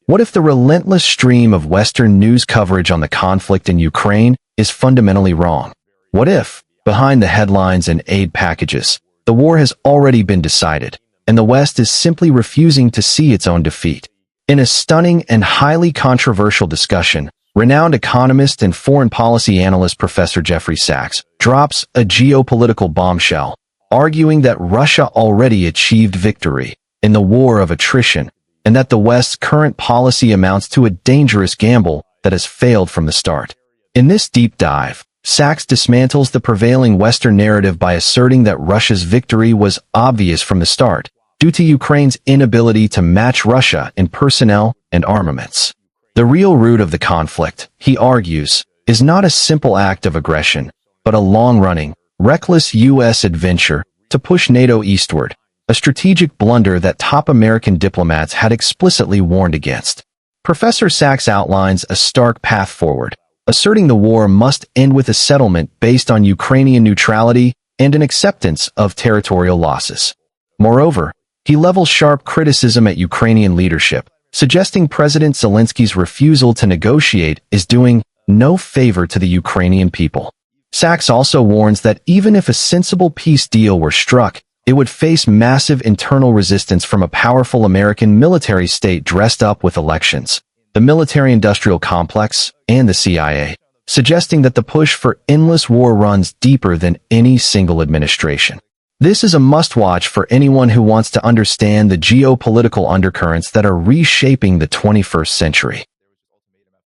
What if the relentless stream of Western news coverage on the conflict in Ukraine is fundamentally wrong? What if, behind the headlines and aid packages, the war has already been decided, and the West is simply refusing to see its own defeat? In a stunning and highly controversial discussion, renowned economist and foreign policy analyst Professor Jeffrey Sachs drops a geopolitical bombshell, arguing that Russia already achieved victory in the war of attrition, and that the West's current policy amounts to a dangerous gamble that has failed from the start. In this deep dive, Sachs dismantles the prevailing Western narrative by asserting that Russia's victory was obvious from the start, due to Ukraine's inability to match Russia in personnel and armaments. The real root of the conflict, he argues, is not a simple act of aggression, but a long-running, reckless U.S. adventure to push NATO eastward, a strategic blunder that top American diplomats had explicitly warned against. Professor Sachs outlines a stark path forward, asserting the war must end with a settlement based on Ukrainian neutrality and an acceptance of territorial losses. Moreover, he levels sharp criticism at Ukrainian leadership, suggesting President Zelensky's refusal to negotiate is doing no favor to the Ukrainian people. Sachs also warns that even if a sensible peace deal were struck, it would face massive internal resistance from a powerful American military state dressed up with elections, the military-industrial complex, and the CIA, suggesting that the push for endless war runs deeper than any single administration. This is a must-watch for anyone who wants to understand the geopolitical undercurrents that are reshaping the 21st century.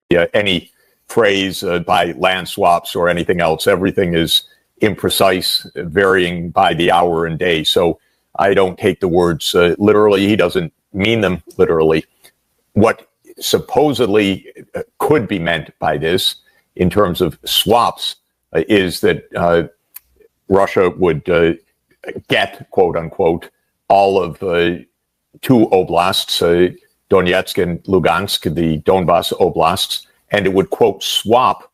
Yeah, any phrase by land swaps or anything else, everything is imprecise, varying by the hour and day. So I don't take the words literally. He doesn't mean them literally. What supposedly could be meant by this in terms of swaps is that Russia would get, quote unquote, all of two oblasts, Donetsk and Lugansk, the Donbas oblasts, and it would, quote, swap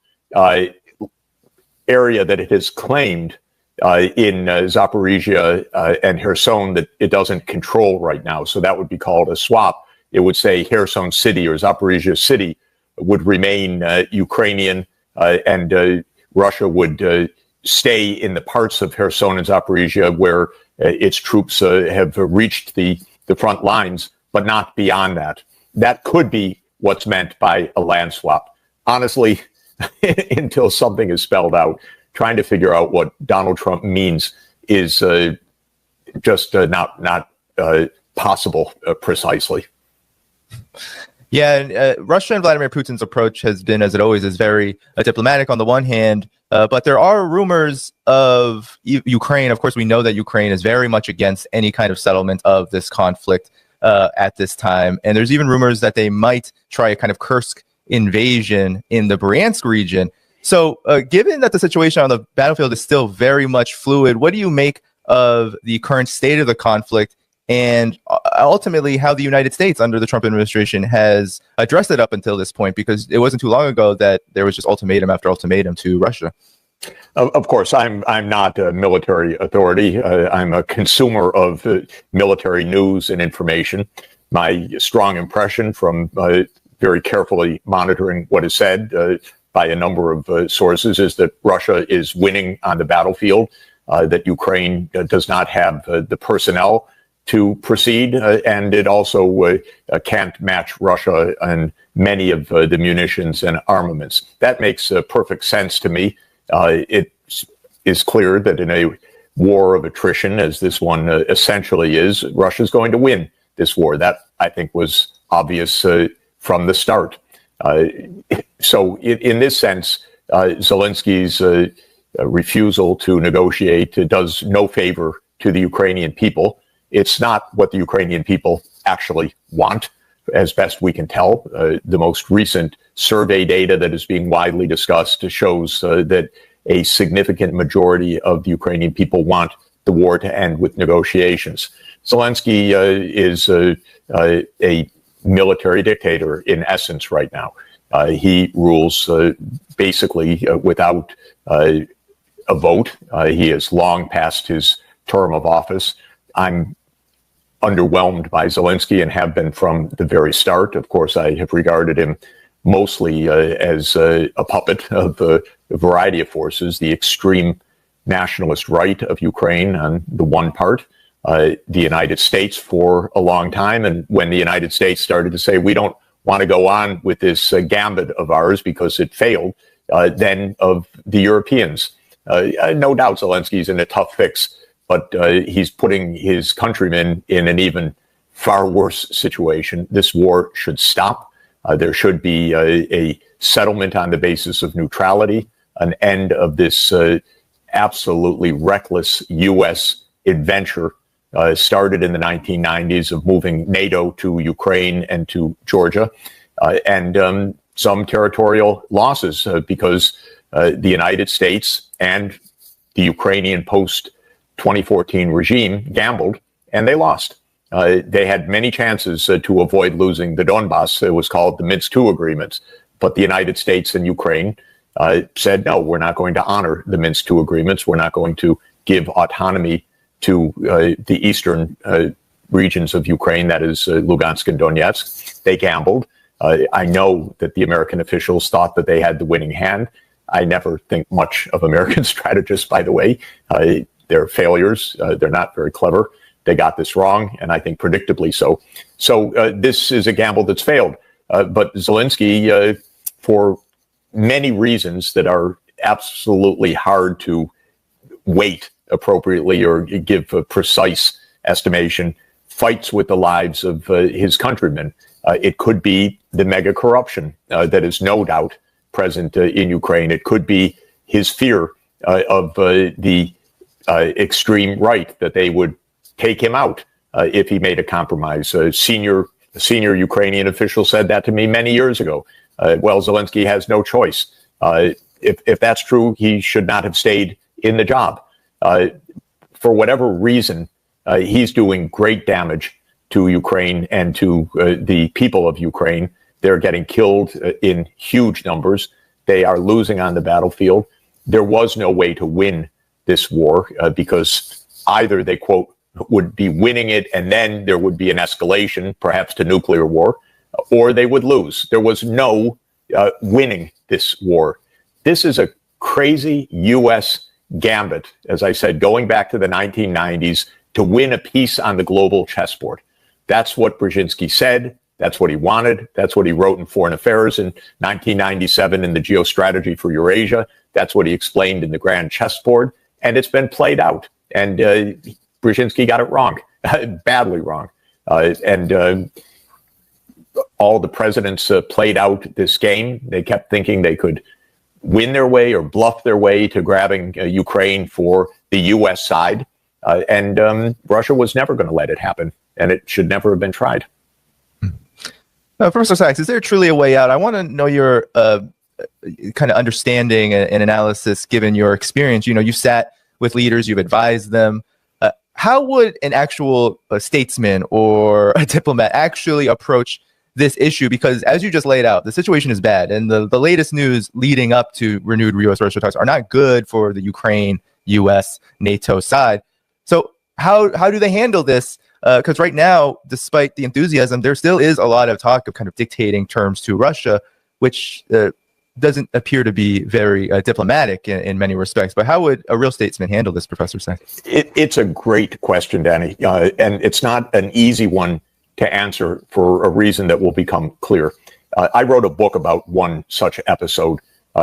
area that it has claimed in Zaporizhia and Kherson that it doesn't control right now. So that would be called a swap. It would say Kherson City or Zaporizhia City would remain Ukrainian, and Russia would stay in the parts of Kherson and Zaporizhia where its troops have reached the front lines, but not beyond that. That could be what's meant by a land swap. Honestly, until something is spelled out, trying to figure out what Donald Trump means is just not possible precisely. Yeah, and Russia and Vladimir Putin's approach has been, as it always is, very diplomatic on the one hand, but there are rumors of Ukraine. Of course, we know that Ukraine is very much against any kind of settlement of this conflict at this time. And there's even rumors that they might try a kind of Kursk invasion in the Bryansk region. So given that the situation on the battlefield is still very much fluid, what do you make of the current state of the conflict and ultimately how the United States under the Trump administration has addressed it up until this point? Because it wasn't too long ago that there was just ultimatum after ultimatum to Russia. Of course, I'm not a military authority. I'm a consumer of military news and information. My strong impression from very carefully monitoring what is said by a number of sources is that Russia is winning on the battlefield, that Ukraine does not have the personnel to proceed, and it also can't match Russia on many of the munitions and armaments. That makes perfect sense to me. It is clear that in a war of attrition, as this one essentially is, Russia's going to win this war. That, I think, was obvious from the start. So in this sense, Zelensky's refusal to negotiate does no favor to the Ukrainian people. It's not what the Ukrainian people actually want, as best we can tell. The most recent survey data that is being widely discussed shows that a significant majority of the Ukrainian people want the war to end with negotiations. Zelensky is a military dictator in essence right now. He rules basically without a vote. He is long past his term of office. I'm underwhelmed by Zelensky and have been from the very start. Of course, I have regarded him mostly as a puppet of a variety of forces, the extreme nationalist right of Ukraine on the one part, the United States for a long time. And when the United States started to say, we don't want to go on with this gambit of ours because it failed, then of the Europeans. No doubt Zelensky's in a tough fix, but he's putting his countrymen in an even far worse situation. This war should stop. There should be a settlement on the basis of neutrality, an end of this absolutely reckless U.S. adventure started in the 1990s of moving NATO to Ukraine and to Georgia, and some territorial losses because the United States and the Ukrainian post-2014 regime gambled, and they lost. They had many chances to avoid losing the Donbass. It was called the Minsk II agreements. But the United States and Ukraine said, no, we're not going to honor the Minsk II agreements. We're not going to give autonomy to the eastern regions of Ukraine, that is Lugansk and Donetsk. They gambled. I know that the American officials thought that they had the winning hand. I never think much of American strategists, by the way. They're failures. They're not very clever. They got this wrong, and I think predictably so. So this is a gamble that's failed. But Zelensky, for many reasons that are absolutely hard to weight appropriately or give a precise estimation, fights with the lives of his countrymen. It could be the mega corruption that is no doubt present in Ukraine. It could be his fear of the extreme right, that they would take him out if he made a compromise. A senior Ukrainian official said that to me many years ago. Well, Zelensky has no choice. If that's true, he should not have stayed in the job. For whatever reason, he's doing great damage to Ukraine and to the people of Ukraine. They're getting killed in huge numbers. They are losing on the battlefield. There was no way to win this war because either they, quote, would be winning it and then there would be an escalation, perhaps to nuclear war, or they would lose. There was no winning this war. This is a crazy U.S. gambit, as I said, going back to the 1990s to win a piece on the global chessboard. That's what Brzezinski said. That's what he wanted. That's what he wrote in Foreign Affairs in 1997 in the Geostrategy for Eurasia. That's what he explained in the Grand Chessboard. And it's been played out. And Brzezinski got it wrong, badly wrong. And all the presidents played out this game. They kept thinking they could win their way or bluff their way to grabbing Ukraine for the U.S. side. And Russia was never going to let it happen. And it should never have been tried. Professor Sachs, is there truly a way out? I want to know your kind of understanding and analysis, given your experience. You know, you've sat with leaders, you've advised them. How would an actual statesman or a diplomat actually approach this issue? Because as you just laid out, the situation is bad. And the latest news leading up to renewed U.S.-Russia talks are not good for the Ukraine, U.S., NATO side. So how do they handle this? Because right now, despite the enthusiasm, there still is a lot of talk of kind of dictating terms to Russia, which doesn't appear to be very diplomatic in many respects. But how would a real statesman handle this, Professor Sachs? It's a great question, Danny, and it's not an easy one to answer for a reason that will become clear. I wrote a book about one such episode,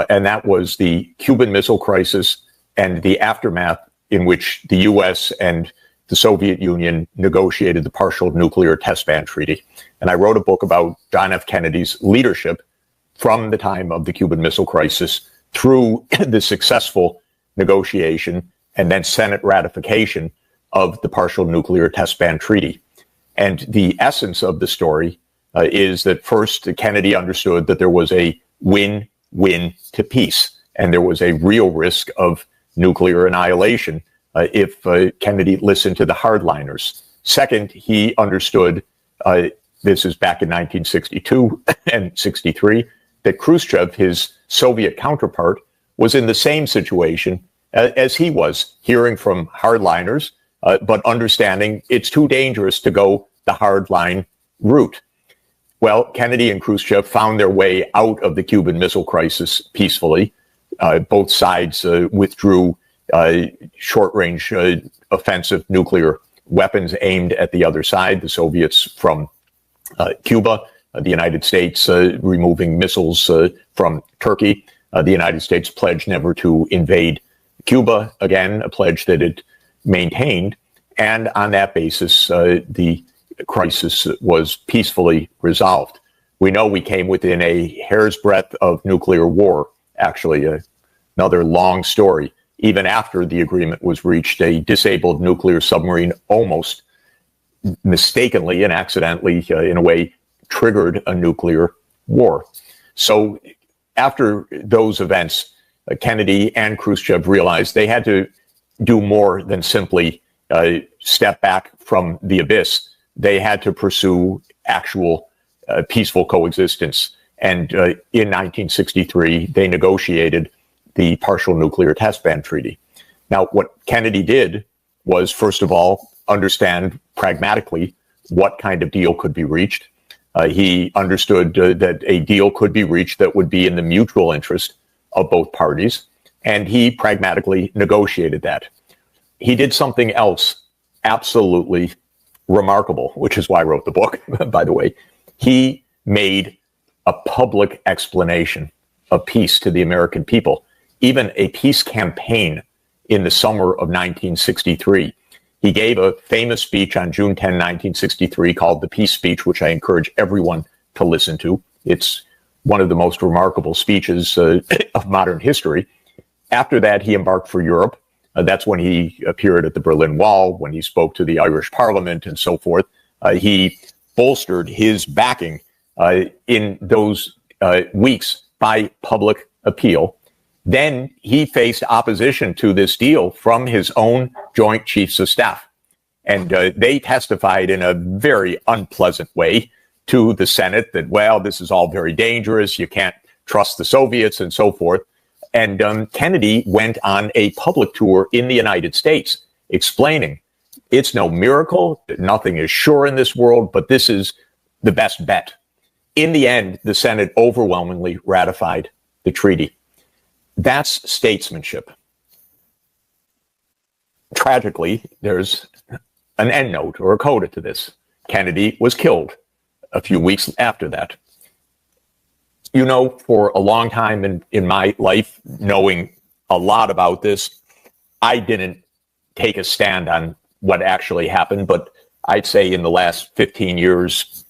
and that was the Cuban Missile Crisis and the aftermath in which the U.S. and the Soviet Union negotiated the Partial Nuclear Test Ban Treaty. And I wrote a book about John F. Kennedy's leadership from the time of the Cuban Missile Crisis through the successful negotiation and then Senate ratification of the Partial Nuclear Test Ban Treaty. And the essence of the story is that first, Kennedy understood that there was a win-win to peace, and there was a real risk of nuclear annihilation if Kennedy listened to the hardliners. Second, he understood, this is back in 1962 and 63, that Khrushchev, his Soviet counterpart, was in the same situation as he was, hearing from hardliners but understanding it's too dangerous to go the hardline route. Well, Kennedy and Khrushchev found their way out of the Cuban Missile Crisis peacefully. Both sides withdrew short-range offensive nuclear weapons aimed at the other side, the Soviets from Cuba, the United States removing missiles from Turkey. The United States pledged never to invade Cuba again, a pledge that it maintained. And on that basis, the crisis was peacefully resolved. We know we came within a hair's breadth of nuclear war, actually, another long story. Even after the agreement was reached, a disabled nuclear submarine almost mistakenly and accidentally, in a way, triggered a nuclear war. So after those events, Kennedy and Khrushchev realized they had to do more than simply step back from the abyss. They had to pursue actual peaceful coexistence. And in 1963, they negotiated the Partial Nuclear Test Ban Treaty. Now, what Kennedy did was, first of all, understand pragmatically what kind of deal could be reached. He understood that a deal could be reached that would be in the mutual interest of both parties, and he pragmatically negotiated that. He did something else absolutely remarkable, which is why I wrote the book, by the way. He made a public explanation of peace to the American people, even a peace campaign in the summer of 1963. He gave a famous speech on June 10, 1963, called the Peace Speech, which I encourage everyone to listen to. It's one of the most remarkable speeches of modern history. After that, he embarked for Europe. That's when he appeared at the Berlin Wall, when he spoke to the Irish Parliament and so forth. He bolstered his backing in those weeks by public appeal. Then he faced opposition to this deal from his own Joint Chiefs of Staff. And they testified in a very unpleasant way to the Senate that, well, this is all very dangerous. You can't trust the Soviets and so forth. And Kennedy went on a public tour in the United States explaining it's no miracle, nothing is sure in this world, but this is the best bet. In the end, the Senate overwhelmingly ratified the treaty. That's statesmanship. Tragically, there's an endnote or a coda to this. Kennedy was killed a few weeks after that. You know, for a long time in my life, knowing a lot about this, I didn't take a stand on what actually happened, but I'd say in the last 15 years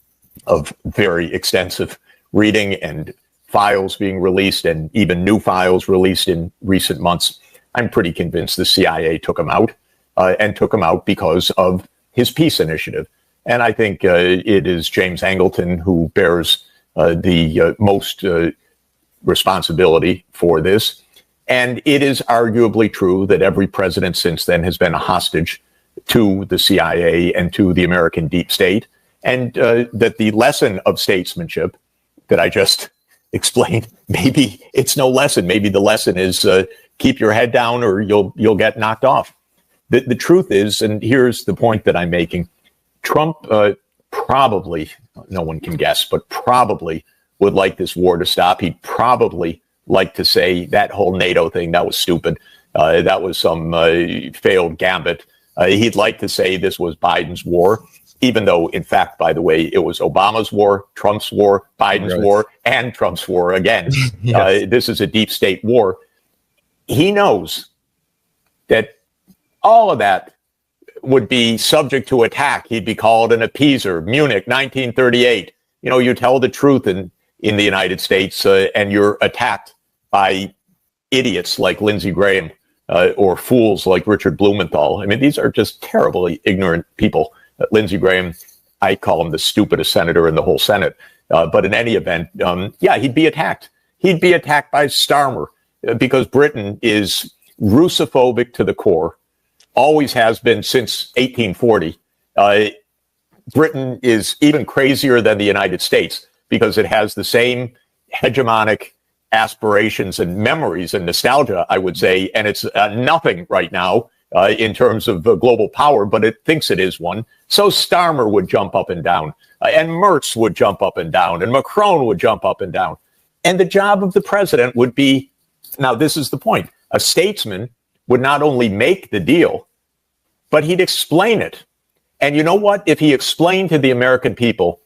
of very extensive reading and files being released and even new files released in recent months, I'm pretty convinced the CIA took him out and took him out because of his peace initiative. And I think it is James Angleton who bears the most responsibility for this. And it is arguably true that every president since then has been a hostage to the CIA and to the American deep state. And that the lesson of statesmanship that I just explained, maybe it's no lesson. Maybe the lesson is keep your head down or you'll get knocked off. The truth is, and here's the point that I'm making, Trump probably, no one can guess, but probably would like this war to stop. He'd probably like to say that whole NATO thing, that was stupid. That was some failed gambit. He'd like to say this was Biden's war, even though, in fact, by the way, it was Obama's war, Trump's war, Biden's war, and Trump's war again. Yes. This is a deep state war. He knows that all of that would be subject to attack. He'd be called an appeaser. Munich, 1938. You know, you tell the truth in the United States and you're attacked by idiots like Lindsey Graham or fools like Richard Blumenthal. I mean, these are just terribly ignorant people. Lindsey Graham, I call him the stupidest senator in the whole Senate. But in any event, yeah, he'd be attacked. He'd be attacked by Starmer because Britain is Russophobic to the core, always has been since 1840. Britain is even crazier than the United States because it has the same hegemonic aspirations and memories and nostalgia, I would say, and it's nothing right now in terms of global power, but it thinks it is one. So Starmer would jump up and down, and Merz would jump up and down, and Macron would jump up and down. And the job of the president would be, now this is the point, a statesman would not only make the deal, but he'd explain it. And you know what? If he explained to the American people,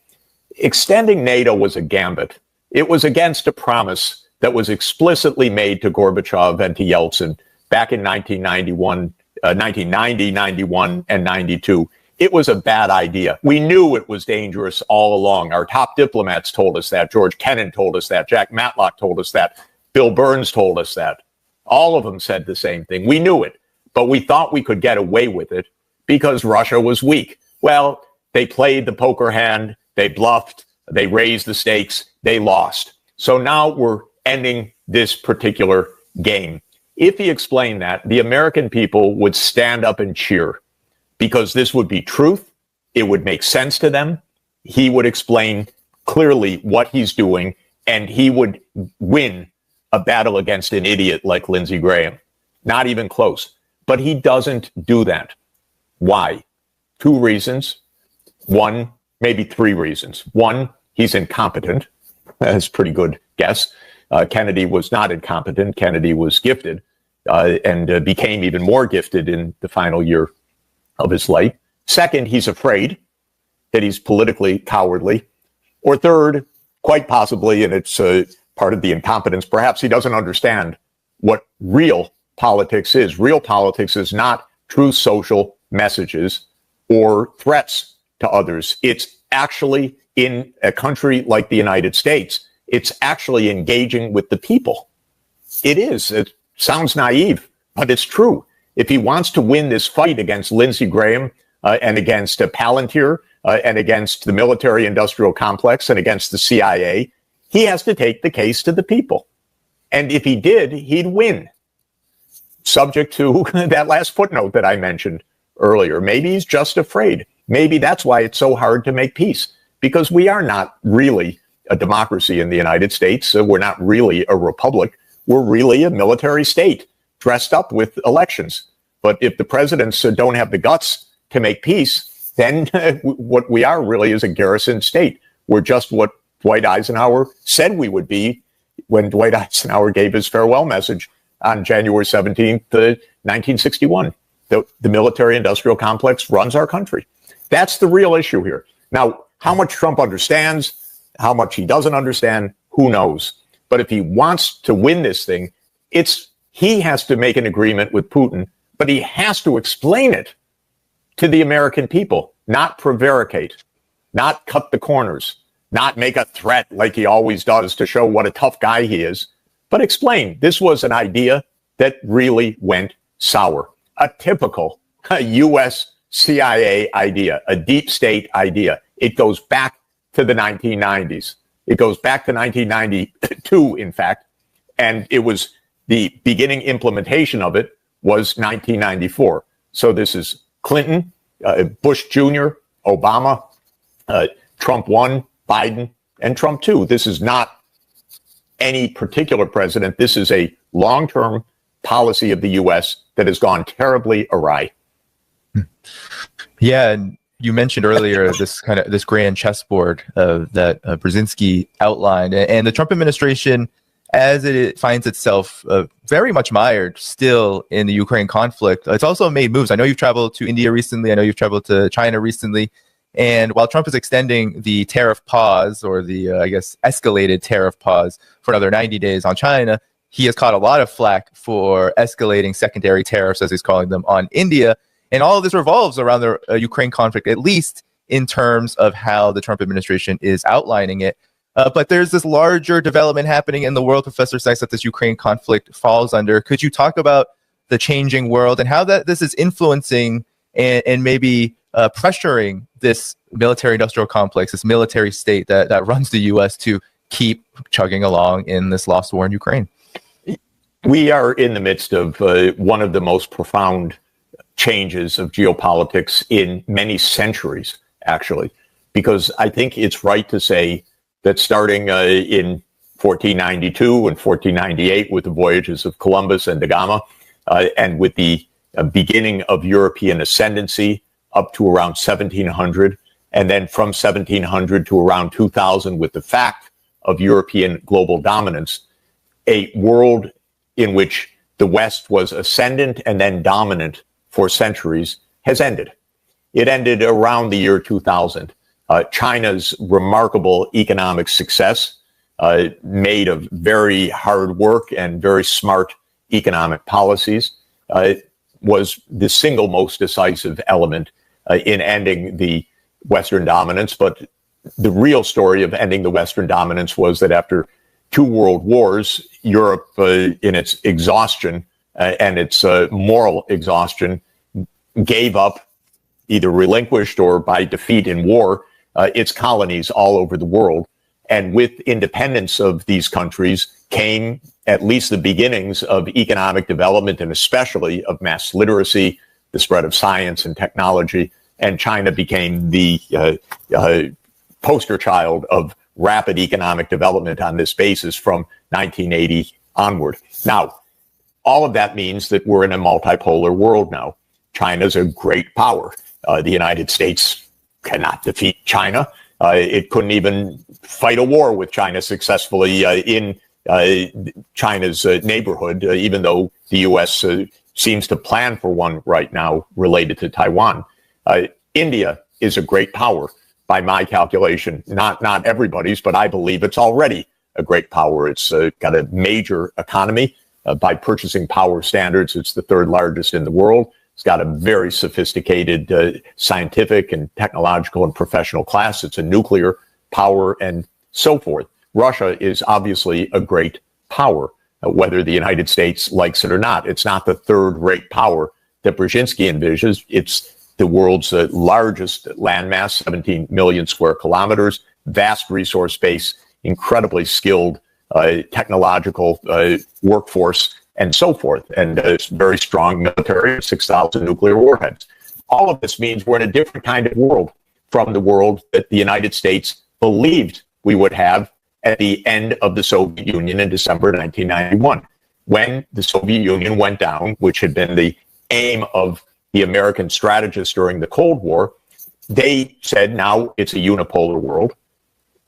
extending NATO was a gambit. It was against a promise that was explicitly made to Gorbachev and to Yeltsin back in 1990, 91, and 92. It was a bad idea. We knew it was dangerous all along. Our top diplomats told us that. George Kennan told us that. Jack Matlock told us that. Bill Burns told us that. All of them said the same thing. We knew it, but we thought we could get away with it because Russia was weak. Well, they played the poker hand. They bluffed. They raised the stakes. They lost. So now we're ending this particular game. If he explained that, the American people would stand up and cheer because this would be truth. It would make sense to them. He would explain clearly what he's doing, and he would win a battle against an idiot like Lindsey Graham. Not even close. But he doesn't do that. Why? Two reasons. One, maybe three reasons. One, he's incompetent. That's a pretty good guess. Kennedy was not incompetent. Kennedy was gifted and became even more gifted in the final year of his life. Second, he's afraid that he's politically cowardly. Or third, quite possibly, and it's part of the incompetence, perhaps he doesn't understand what real politics is. Real politics is not true social messages or threats to others. It's actually, in a country like the United States, it's actually engaging with the people. It is. It sounds naive, but it's true. If he wants to win this fight against Lindsey Graham and against Palantir and against the military-industrial complex and against the CIA, he has to take the case to the people. And if he did, he'd win. Subject to that last footnote that I mentioned earlier. Maybe he's just afraid. Maybe that's why it's so hard to make peace, because we are not really a democracy in the United States. We're not really a republic. We're really a military state dressed up with elections. But if the presidents don't have the guts to make peace, then what we are really is a garrison state. We're just what Dwight Eisenhower said we would be when Dwight Eisenhower gave his farewell message on January 17th, 1961. The military-industrial complex runs our country. That's the real issue here. Now, how much Trump understands, how much he doesn't understand, who knows? But if he wants to win this thing, he has to make an agreement with Putin, but he has to explain it to the American people, not prevaricate, not cut the corners, not make a threat like he always does to show what a tough guy he is, but explain this was an idea that really went sour. A typical U.S. CIA idea, a deep state idea. It goes back to the 1990s. It goes back to 1992, in fact, and it was the beginning implementation of it was 1994. So this is Clinton, Bush Jr., Obama, Trump 1, Biden, and Trump 2. This is not any particular president. This is a long-term policy of the U.S. that has gone terribly awry. Yeah, and you mentioned earlier this grand chessboard that Brzezinski outlined, and the Trump administration, as it finds itself very much mired still in the Ukraine conflict, it's also made moves. I know you've traveled to India recently. I know you've traveled to China recently. And while Trump is extending the tariff pause, or the, escalated tariff pause for another 90 days on China, he has caught a lot of flack for escalating secondary tariffs, as he's calling them, on India. And all of this revolves around the Ukraine conflict, at least in terms of how the Trump administration is outlining it. But there's this larger development happening in the world, Professor Sachs, that this Ukraine conflict falls under. Could you talk about the changing world and how this is influencing and maybe pressuring this military-industrial complex, this military state that runs the U.S. to keep chugging along in this lost war in Ukraine? We are in the midst of one of the most profound changes of geopolitics in many centuries, actually, because I think it's right to say that starting in 1492 and 1498 with the voyages of Columbus and da Gama, and with the beginning of European ascendancy up to around 1700, and then from 1700 to around 2000 with the fact of European global dominance, a world in which the West was ascendant and then dominant for centuries has ended. It ended around the year 2000. China's remarkable economic success, made of very hard work and very smart economic policies, was the single most decisive element in ending the Western dominance. But the real story of ending the Western dominance was that after two world wars, Europe, in its exhaustion and its moral exhaustion, gave up, either relinquished or by defeat in war, its colonies all over the world. And with independence of these countries came at least the beginnings of economic development, and especially of mass literacy, the spread of science and technology. And China became the poster child of rapid economic development on this basis from 1980 onward. Now, all of that means that we're in a multipolar world now. China's a great power. The United States cannot defeat China. It couldn't even fight a war with China successfully in China's neighborhood, even though the U.S. Seems to plan for one right now related to Taiwan. India is a great power by my calculation, not everybody's, but I believe it's already a great power. It's got a major economy. By purchasing power standards, it's the third largest in the world. It's got a very sophisticated scientific and technological and professional class. It's a nuclear power and so forth. Russia is obviously a great power, whether the United States likes it or not. It's not the third-rate power that Brzezinski envisions. It's the world's largest landmass, 17 million square kilometers, vast resource base, incredibly skilled technological workforce, and so forth. And it's very strong military, 6,000 nuclear warheads. All of this means we're in a different kind of world from the world that the United States believed we would have at the end of the Soviet Union in December 1991. When the Soviet Union went down, which had been the aim of the American strategists during the Cold War, they said now it's a unipolar world.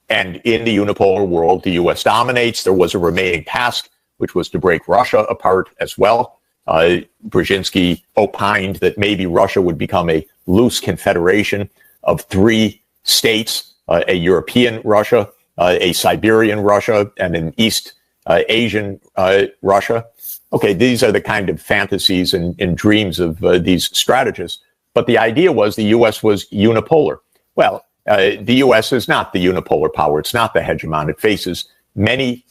And in the unipolar world, the U.S. dominates. There was a remaining task, which was to break Russia apart as well. Brzezinski opined that maybe Russia would become a loose confederation of three states, a European Russia, a Siberian Russia, and an East Asian Russia. Okay, these are the kind of fantasies and dreams of these strategists. But the idea was the U.S. was unipolar. Well, the U.S. is not the unipolar power. It's not the hegemon. It faces many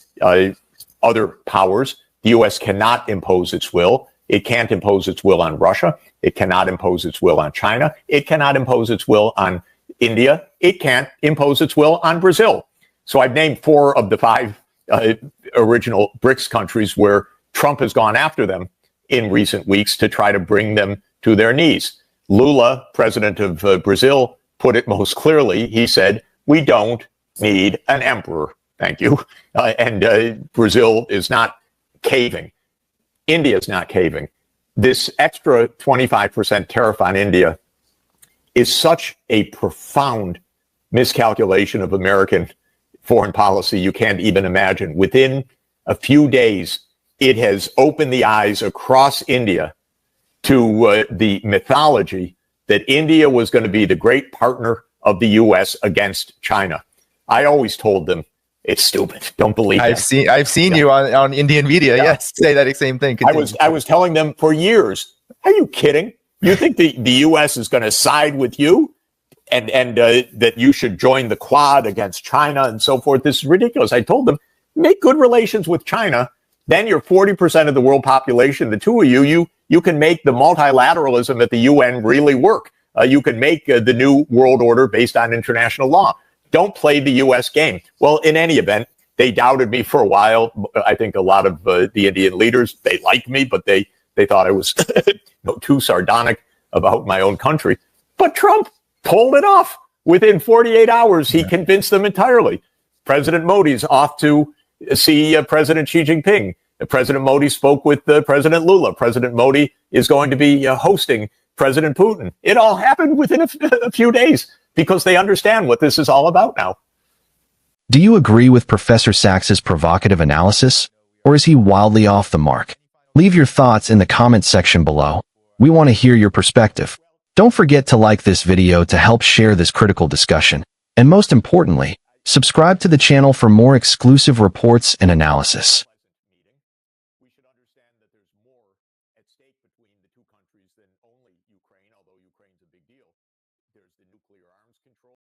other powers. The U.S. cannot impose its will. It can't impose its will on Russia. It cannot impose its will on China. It cannot impose its will on India. It can't impose its will on Brazil. So I've named 4 of the 5 original BRICS countries where Trump has gone after them in recent weeks to try to bring them to their knees. Lula, president of Brazil, put it most clearly. He said, we don't need an emperor. Thank you. And Brazil is not caving. India is not caving. This extra 25% tariff on India is such a profound miscalculation of American foreign policy you can't even imagine. Within a few days, it has opened the eyes across India to the mythology that India was going to be the great partner of the U.S. against China. I always told them, it's stupid. Don't believe it. I've seen you on Indian media. Yeah. Yes, say that same thing. Continue. I was telling them for years. Are you kidding? You think the U.S. is going to side with you, and that you should join the Quad against China and so forth? This is ridiculous. I told them, make good relations with China. Then you're 40% of the world population. The two of you can make the multilateralism at the UN really work. You can make the new world order based on international law. Don't play the U.S. game. Well, in any event, they doubted me for a while. I think a lot of the Indian leaders, they liked me, but they thought I was too sardonic about my own country. But Trump pulled it off. Within 48 hours, he convinced them entirely. President Modi's off to see President Xi Jinping. President Modi spoke with President Lula. President Modi is going to be hosting President Putin. It all happened within a few days because they understand what this is all about now. Do you agree with Professor Sachs's provocative analysis, or is he wildly off the mark? Leave your thoughts in the comments section below. We want to hear your perspective. Don't forget to like this video to help share this critical discussion. And most importantly, subscribe to the channel for more exclusive reports and analysis. We should understand that there's more at stake between the two countries than only Ukraine, although Ukraine's a big deal. There's the nuclear arms control.